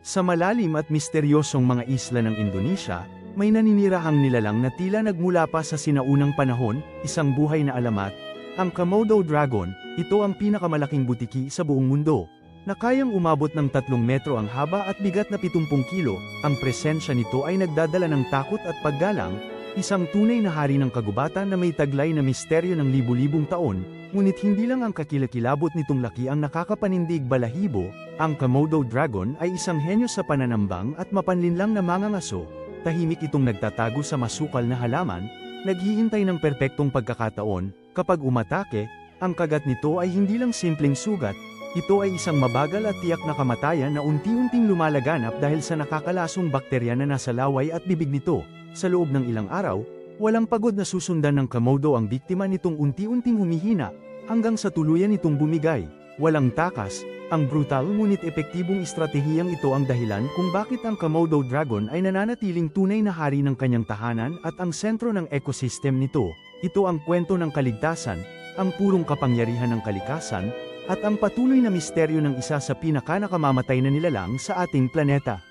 Sa malalim at misteryosong mga isla ng Indonesia, may naninirahang nilalang na tila nagmula pa sa sinaunang panahon, isang buhay na alamat, ang Komodo dragon. Ito ang pinakamalaking butiki sa buong mundo, na kayang umabot ng 3 metro ang haba at bigat na 70 kilo. Ang presensya nito ay nagdadala ng takot at paggalang, isang tunay na hari ng kagubatan na may taglay na misteryo ng libu-libong taon, ngunit hindi lang ang kakilakilabot nitong laki ang nakakapanindig balahibo. Ang Komodo dragon ay isang henyo sa pananambang at mapanlinlang na mangangaso. Tahimik itong nagtatago sa masukal na halaman, naghihintay ng perpektong pagkakataon. Kapag umatake, ang kagat nito ay hindi lang simpleng sugat, ito ay isang mabagal at tiyak na kamatayan na unti-unting lumalaganap dahil sa nakakalasong bakterya na nasa laway at bibig nito. Sa loob ng ilang araw, walang pagod na susundan ng Komodo ang biktima nitong unti-unting humihina, hanggang sa tuluyan itong bumigay. Walang takas, ang brutal ngunit epektibong estratehiyang ito ang dahilan kung bakit ang Komodo dragon ay nananatiling tunay na hari ng kanyang tahanan at ang sentro ng ecosystem nito. Ito ang kwento ng kaligtasan, ang purong kapangyarihan ng kalikasan, at ang patuloy na misteryo ng isa sa pinakanakamamatay na nilalang sa ating planeta.